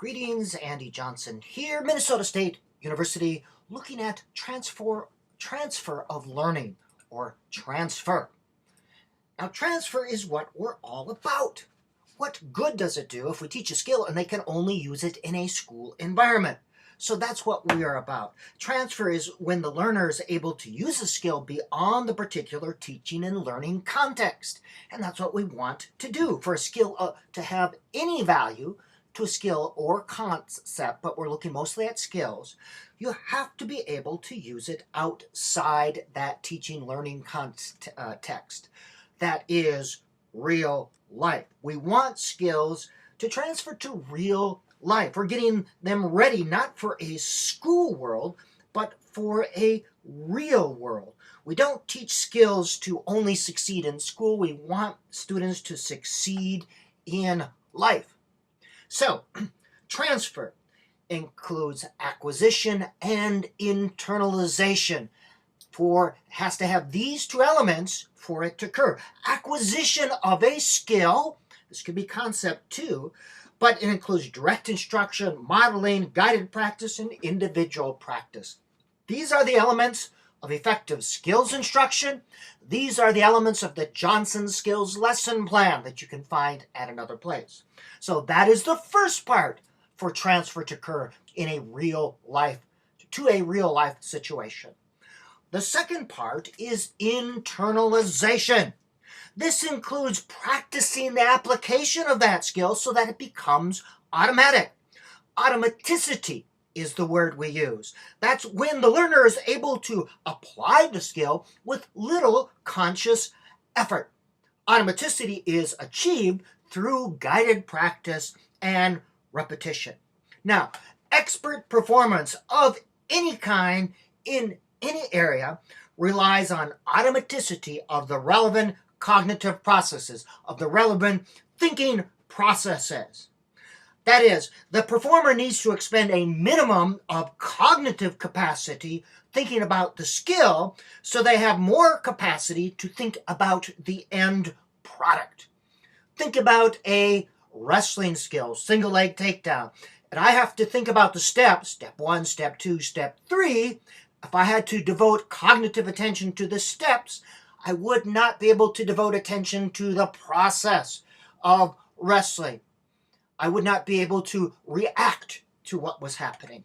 Greetings, Andy Johnson here, Minnesota State University, looking at transfer of learning, or transfer. Now, transfer is what we're all about. What good does it do if we teach a skill and they can only use it in a school environment? So that's what we are about. Transfer is when the learner is able to use a skill beyond the particular teaching and learning context. And that's what we want to do for a skill to have any value to a skill or concept, but we're looking mostly at skills. You have to be able to use it outside that teaching learning context. That is real life. We want skills to transfer to real life. We're getting them ready not for a school world, but for a real world. We don't teach skills to only succeed in school. We want students to succeed in life. So, transfer includes acquisition and internalization. Has to have these two elements for it to occur. Acquisition of a skill, this could be concept too, but it includes direct instruction, modeling, guided practice, and individual practice. These are the elements of effective skills instruction. These are the elements of the Johnson Skills Lesson Plan that you can find at another place. So that is the first part for transfer to occur in a real life situation. The second part is internalization. This includes practicing the application of that skill so that it becomes automatic. Automaticity is the word we use. That's when the learner is able to apply the skill with little conscious effort. Automaticity is achieved through guided practice and repetition. Now, expert performance of any kind in any area relies on automaticity of the relevant cognitive processes, of the relevant thinking processes. That is, the performer needs to expend a minimum of cognitive capacity thinking about the skill so they have more capacity to think about the end product. Think about a wrestling skill, single leg takedown. And I have to think about the steps, step 1, step 2, step 3. If I had to devote cognitive attention to the steps, I would not be able to devote attention to the process of wrestling. I would not be able to react to what was happening.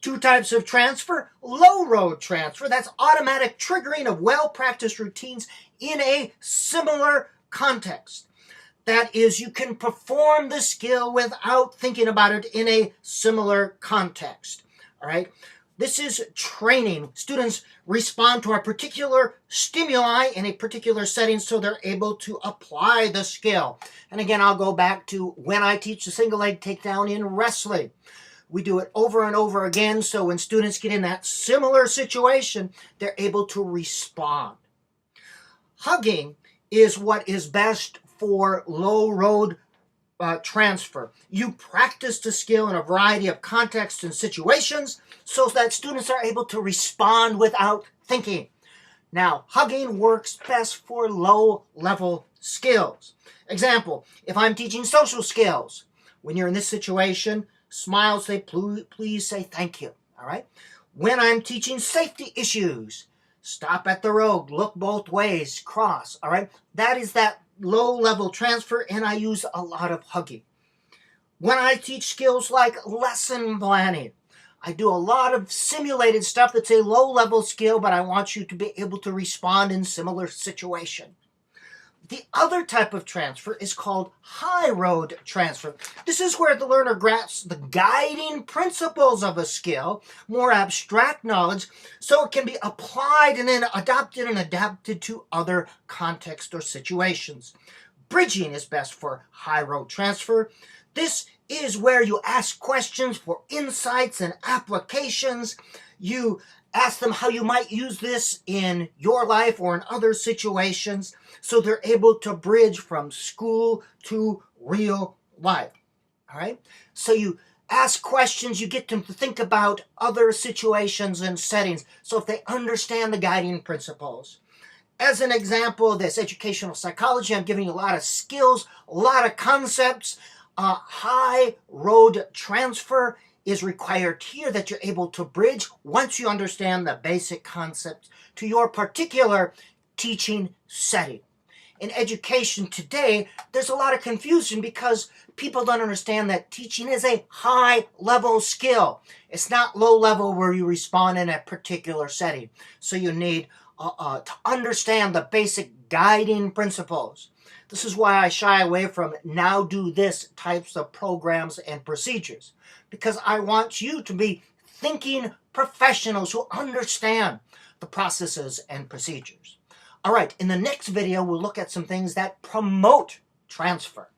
Two types of transfer. Low road transfer, that's automatic triggering of well-practiced routines in a similar context. That is, you can perform the skill without thinking about it in a similar context. All right? This is training. Students respond to a particular stimuli in a particular setting so they're able to apply the skill. And again, I'll go back to when I teach the single leg takedown in wrestling. We do it over and over again, so when students get in that similar situation, they're able to respond. Hugging is what is best for low road transfer. You practice the skill in a variety of contexts and situations so that students are able to respond without thinking. Now, hugging works best for low-level skills. Example, if I'm teaching social skills, when you're in this situation, smile, say please, say thank you. All right? When I'm teaching safety issues, stop at the road, look both ways, cross. All right? That is that low-level transfer, and I use a lot of hugging. When I teach skills like lesson planning, I do a lot of simulated stuff that's a low-level skill, but I want you to be able to respond in similar situation. The other type of transfer is called high-road transfer. This is where the learner grasps the guiding principles of a skill, more abstract knowledge, so it can be applied and then adopted and adapted to other contexts or situations. Bridging is best for high-road transfer. This is where you ask questions for insights and applications. You ask them how you might use this in your life or in other situations so they're able to bridge from school to real life. All right? So you ask questions, you get them to think about other situations and settings so if they understand the guiding principles. As an example of this educational psychology, I'm giving you a lot of skills, a lot of concepts. High road transfer is required here that you're able to bridge once you understand the basic concepts to your particular teaching setting. In education today, there's a lot of confusion because people don't understand that teaching is a high-level skill. It's not low-level where you respond in a particular setting. So you need to understand the basic guiding principles. This is why I shy away from now do this types of programs and procedures, because I want you to be thinking professionals who understand the processes and procedures. All right, in the next video, we'll look at some things that promote transfer.